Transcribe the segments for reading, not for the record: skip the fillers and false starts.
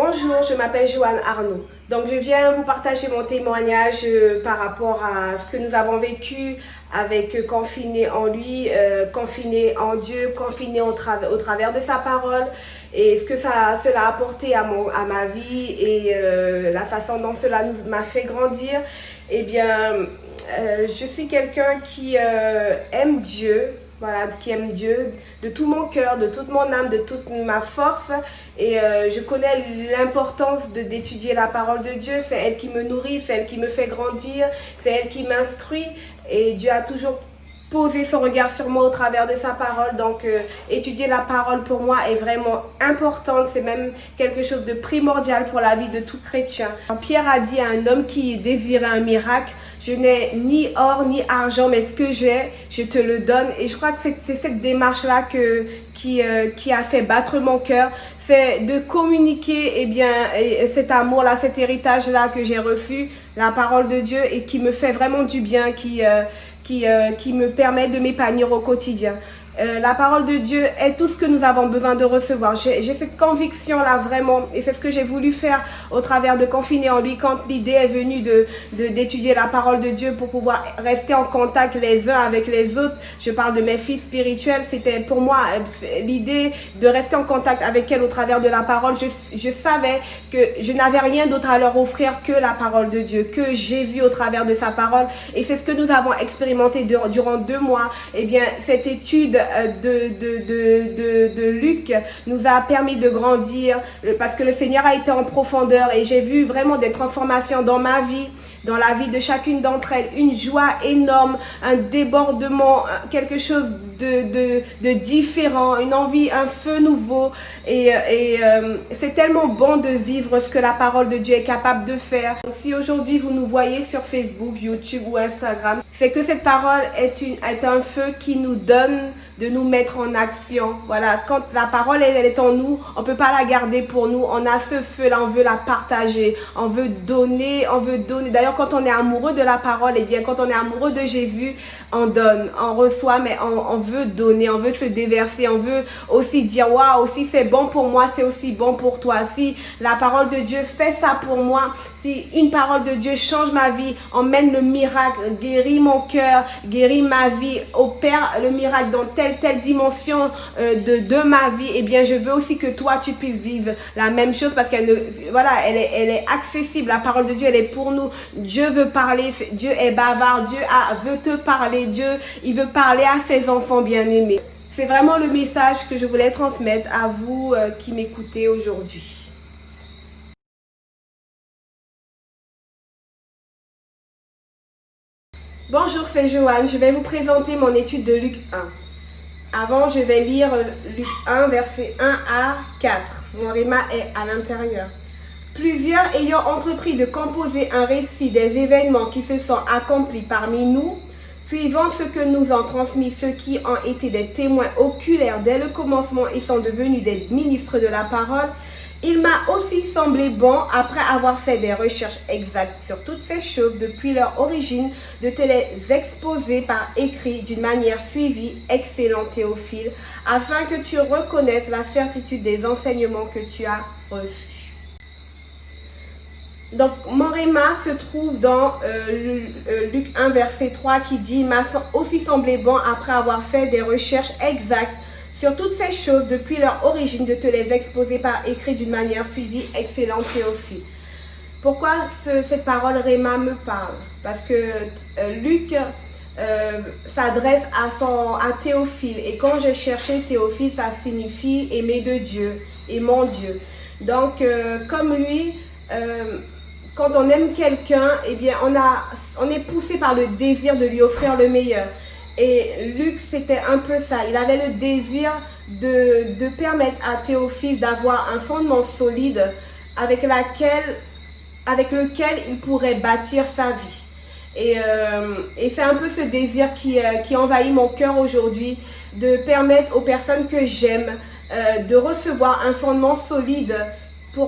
Bonjour, je m'appelle Joanne Arnaud. Donc je viens vous partager mon témoignage par rapport à ce que nous avons vécu avec confiné en lui, confiné en Dieu, confiné au travers de sa parole et ce que cela a apporté à ma vie et la façon dont cela m'a fait grandir. Eh bien, je suis quelqu'un qui aime Dieu. Voilà, qui aime Dieu de tout mon cœur, de toute mon âme, de toute ma force. Et je connais l'importance d'étudier la parole de Dieu. C'est elle qui me nourrit, c'est elle qui me fait grandir, c'est elle qui m'instruit. Et Dieu a toujours posé son regard sur moi au travers de sa parole. Donc, étudier la parole pour moi est vraiment important. C'est même quelque chose de primordial pour la vie de tout chrétien. Pierre a dit à un homme qui désirait un miracle: je n'ai ni or ni argent, mais ce que j'ai, je te le donne. Et je crois que c'est cette démarche-là qui a fait battre mon cœur. C'est de communiquer cet amour-là, cet héritage-là que j'ai reçu, la parole de Dieu, et qui me fait vraiment du bien, qui me permet de m'épanouir au quotidien. La parole de Dieu est tout ce que nous avons besoin de recevoir. J'ai cette conviction-là vraiment, et c'est ce que j'ai voulu faire au travers de Confiné en lui, quand l'idée est venue d'étudier la parole de Dieu pour pouvoir rester en contact les uns avec les autres. Je parle de mes filles spirituelles. C'était pour moi l'idée de rester en contact avec elles au travers de la parole. Je savais que je n'avais rien d'autre à leur offrir que la parole de Dieu, que Jésus au travers de sa parole. Et c'est ce que nous avons expérimenté durant 2 mois. Eh bien, cette étude de Luc nous a permis de grandir parce que le Seigneur a été en profondeur et j'ai vu vraiment des transformations dans ma vie, dans la vie de chacune d'entre elles, une joie énorme, un débordement, quelque chose de différent, une envie, un feu nouveau. Et c'est tellement bon de vivre ce que la parole de Dieu est capable de faire. Donc, si aujourd'hui vous nous voyez sur Facebook, YouTube ou Instagram, c'est que cette parole est un feu qui nous donne de nous mettre en action. Voilà, quand la parole elle est en nous, on ne peut pas la garder pour nous. On a ce feu-là, on veut la partager, on veut donner, D'ailleurs, quand on est amoureux de la parole, et bien quand on est amoureux de Jésus, on donne, on reçoit, mais on veut donner, on veut se déverser, on veut aussi dire waouh, si c'est bon pour moi, c'est aussi bon pour toi. Si la parole de Dieu fait ça pour moi, si une parole de Dieu change ma vie, emmène le miracle, guérit mon cœur, guérit ma vie, opère le miracle dans telle dimension de ma vie, eh bien je veux aussi que toi tu puisses vivre la même chose parce qu'elle est accessible. La parole de Dieu, elle est pour nous. Dieu veut parler, Dieu est bavard, Dieu veut te parler, Dieu il veut parler à ses enfants bien-aimés. C'est vraiment le message que je voulais transmettre à vous qui m'écoutez aujourd'hui. Bonjour, c'est Joanne. Je vais vous présenter mon étude de Luc 1. Avant, je vais lire Luc 1, versets 1 à 4. Mon rhéma est à l'intérieur. Plusieurs ayant entrepris de composer un récit des événements qui se sont accomplis parmi nous, suivant ce que nous ont transmis ceux qui ont été des témoins oculaires dès le commencement et sont devenus des ministres de la parole, il m'a aussi semblé bon, après avoir fait des recherches exactes sur toutes ces choses depuis leur origine, de te les exposer par écrit d'une manière suivie, excellent Théophile, afin que tu reconnaisses la certitude des enseignements que tu as reçus. Donc, mon rhéma se trouve dans Luc 1, verset 3 qui dit « Il m'a aussi semblé bon, après avoir fait des recherches exactes sur toutes ces choses depuis leur origine, de te les exposer par écrit d'une manière suivie, excellent Théophile. » Pourquoi cette parole rhéma me parle? Parce que Luc s'adresse à Théophile. Et quand j'ai cherché Théophile, ça signifie aimer de Dieu, aimant Dieu. Donc, comme lui, quand on aime quelqu'un, eh bien, on est poussé par le désir de lui offrir le meilleur. Et Luc, c'était un peu ça. Il avait le désir de permettre à Théophile d'avoir un fondement solide avec lequel il pourrait bâtir sa vie. Et c'est un peu ce désir qui envahit mon cœur aujourd'hui, de permettre aux personnes que j'aime de recevoir un fondement solide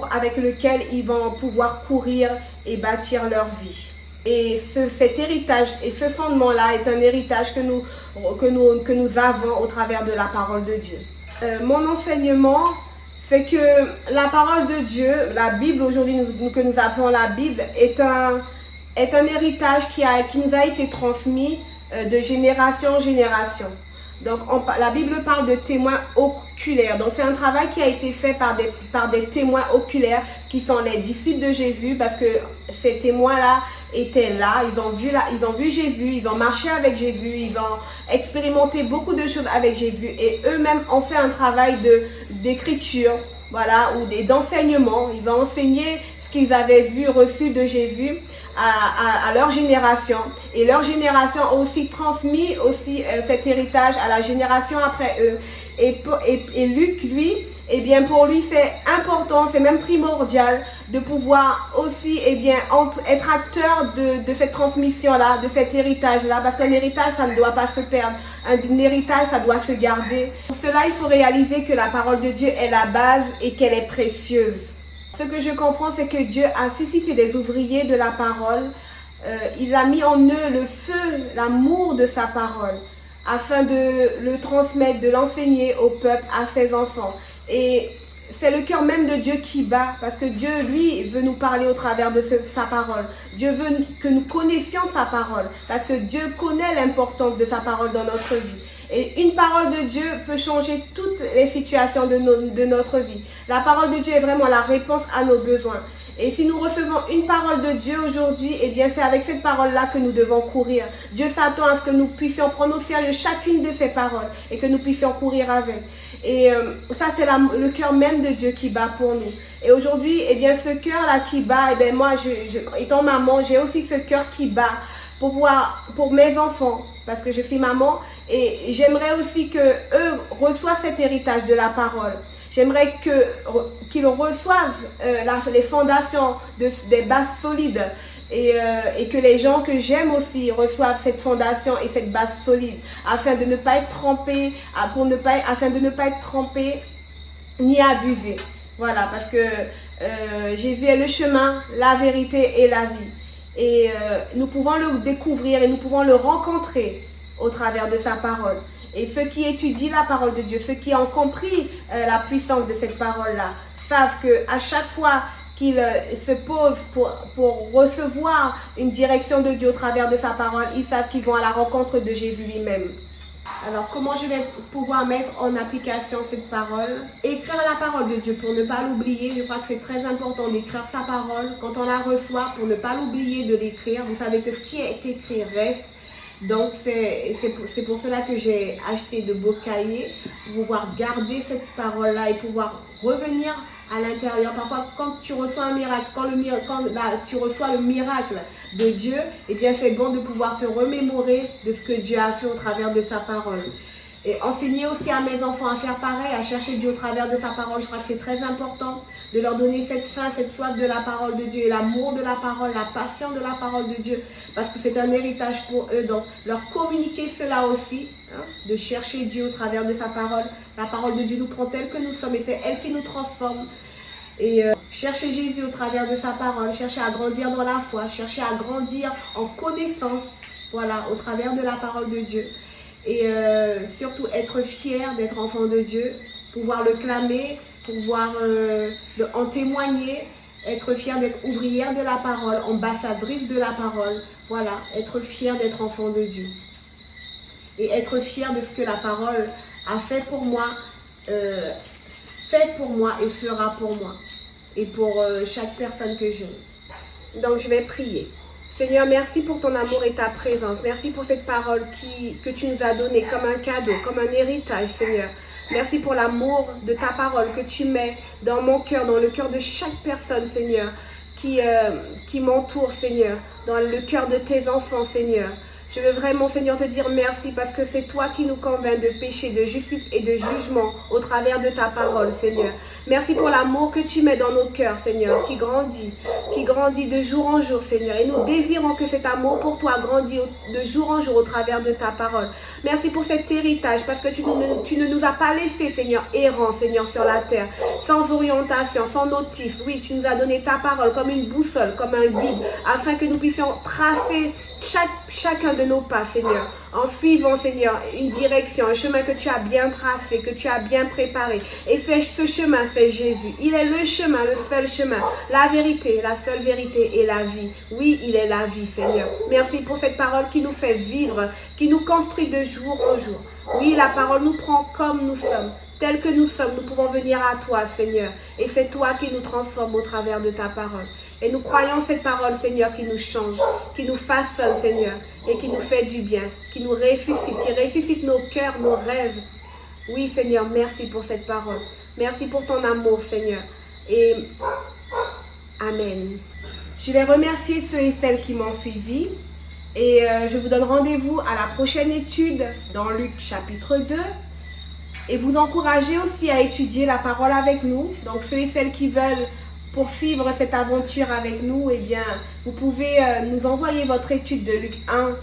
avec lequel ils vont pouvoir courir et bâtir leur vie. Et cet héritage et ce fondement-là est un héritage que nous avons au travers de la parole de Dieu. Mon enseignement, c'est que la parole de Dieu, la Bible aujourd'hui que nous appelons la Bible, est un héritage qui nous a été transmis de génération en génération. Donc la Bible parle de témoins oculaires. Donc c'est un travail qui a été fait par des témoins oculaires qui sont les disciples de Jésus, parce que ces témoins-là étaient là, ils ont vu Jésus, ils ont marché avec Jésus, ils ont expérimenté beaucoup de choses avec Jésus et eux-mêmes ont fait un travail d'écriture, voilà, ou d'enseignement. Ils ont enseigné ce qu'ils avaient vu, reçu de Jésus à leur génération, et leur génération a aussi transmis cet héritage à la génération après eux. Et Luc, lui, eh bien pour lui c'est important, c'est même primordial de pouvoir aussi être acteur de cette transmission-là, de cet héritage-là, parce qu'un héritage ça ne doit pas se perdre, un héritage ça doit se garder. Pour cela il faut réaliser que la parole de Dieu est la base et qu'elle est précieuse. Ce que je comprends, c'est que Dieu a suscité des ouvriers de la parole. Il a mis en eux le feu, l'amour de sa parole, afin de le transmettre, de l'enseigner au peuple, à ses enfants. Et c'est le cœur même de Dieu qui bat, parce que Dieu, lui, veut nous parler au travers de sa parole. Dieu veut que nous connaissions sa parole, parce que Dieu connaît l'importance de sa parole dans notre vie. Et une parole de Dieu peut changer toutes les situations de notre vie. La parole de Dieu est vraiment la réponse à nos besoins. Et si nous recevons une parole de Dieu aujourd'hui, eh bien c'est avec cette parole-là que nous devons courir. Dieu s'attend à ce que nous puissions prendre au sérieux chacune de ces paroles et que nous puissions courir avec. Et ça, c'est le cœur même de Dieu qui bat pour nous. Et aujourd'hui, eh bien ce cœur-là qui bat, eh bien moi, étant maman, j'ai aussi ce cœur qui bat pour mes enfants, parce que je suis maman, et j'aimerais aussi qu'eux reçoivent cet héritage de la parole. J'aimerais qu'ils reçoivent les fondations des bases solides, et que les gens que j'aime aussi reçoivent cette fondation et cette base solide, afin de ne pas être trompés, ni abusés. Voilà, parce que Jésus est le chemin, la vérité et la vie. Et nous pouvons le découvrir et nous pouvons le rencontrer au travers de sa parole. Et ceux qui étudient la parole de Dieu, ceux qui ont compris la puissance de cette parole-là, savent qu'à chaque fois qu'ils se posent pour recevoir une direction de Dieu au travers de sa parole, ils savent qu'ils vont à la rencontre de Jésus lui-même. Alors, comment je vais pouvoir mettre en application cette parole? Écrire la parole de Dieu pour ne pas l'oublier. Je crois que c'est très important d'écrire sa parole. Quand on la reçoit, pour ne pas l'oublier, de l'écrire. Vous savez que ce qui est écrit reste. Donc, c'est pour cela que j'ai acheté de beaux cahiers, pour pouvoir garder cette parole-là et pouvoir revenir à l'intérieur. Parfois, quand tu reçois un miracle, quand tu reçois le miracle de Dieu, eh bien, c'est bon de pouvoir te remémorer de ce que Dieu a fait au travers de sa parole. Et enseigner aussi à mes enfants à faire pareil, à chercher Dieu au travers de sa parole. Je crois que c'est très important de leur donner cette faim, cette soif de la parole de Dieu et l'amour de la parole, la passion de la parole de Dieu, parce que c'est un héritage pour eux. Donc, leur communiquer cela aussi, de chercher Dieu au travers de sa parole. La parole de Dieu nous prend telle que nous sommes et c'est elle qui nous transforme. Et chercher Jésus au travers de sa parole, chercher à grandir dans la foi, chercher à grandir en connaissance, voilà, au travers de la parole de Dieu. Et surtout être fier d'être enfant de Dieu, pouvoir le clamer, pouvoir en témoigner, être fier d'être ouvrière de la parole, ambassadrice de la parole, voilà, être fier d'être enfant de Dieu. Et être fier de ce que la parole a fait pour moi et fera pour moi. Et pour chaque personne que j'aime. Donc je vais prier. Seigneur, merci pour ton amour et ta présence. Merci pour cette parole que tu nous as donnée comme un cadeau, comme un héritage, Seigneur. Merci pour l'amour de ta parole que tu mets dans mon cœur, dans le cœur de chaque personne, Seigneur, qui m'entoure, Seigneur, dans le cœur de tes enfants, Seigneur. Je veux vraiment, Seigneur, te dire merci parce que c'est toi qui nous convaincs de péché, de justice et de jugement au travers de ta parole, Seigneur. Merci pour l'amour que tu mets dans nos cœurs, Seigneur, qui grandit de jour en jour, Seigneur. Et nous désirons que cet amour pour toi grandisse de jour en jour au travers de ta parole. Merci pour cet héritage parce que tu ne nous as pas laissé, Seigneur, errants, Seigneur, sur la terre, sans orientation, sans notice. Oui, tu nous as donné ta parole comme une boussole, comme un guide, afin que nous puissions tracer chacun de nos pas, Seigneur, en suivant, Seigneur, une direction, un chemin que tu as bien tracé, que tu as bien préparé. Et ce chemin, c'est Jésus. Il est le chemin, le seul chemin, la vérité, la seule vérité et la vie. Oui, il est la vie, Seigneur. Merci pour cette parole qui nous fait vivre, qui nous construit de jour en jour. Oui, la parole nous prend comme nous sommes. Tel que nous sommes, nous pouvons venir à toi, Seigneur. Et c'est toi qui nous transforme au travers de ta parole. Et nous croyons cette parole, Seigneur, qui nous change, qui nous façonne, Seigneur, et qui nous fait du bien, qui nous ressuscite, qui ressuscite nos cœurs, nos rêves. Oui, Seigneur, merci pour cette parole. Merci pour ton amour, Seigneur. Et Amen. Je vais remercier ceux et celles qui m'ont suivi. Et je vous donne rendez-vous à la prochaine étude dans Luc chapitre 2. Et vous encouragez aussi à étudier la parole avec nous. Donc ceux et celles qui veulent poursuivre cette aventure avec nous, eh bien, vous pouvez nous envoyer votre étude de Luc 1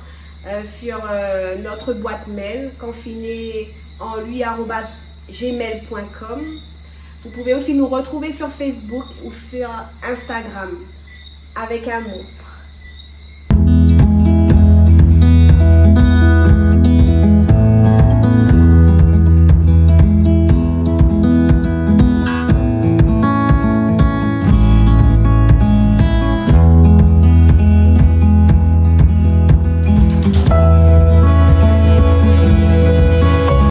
sur notre boîte mail confinéenlui@gmail.com. Vous pouvez aussi nous retrouver sur Facebook ou sur Instagram avec amour.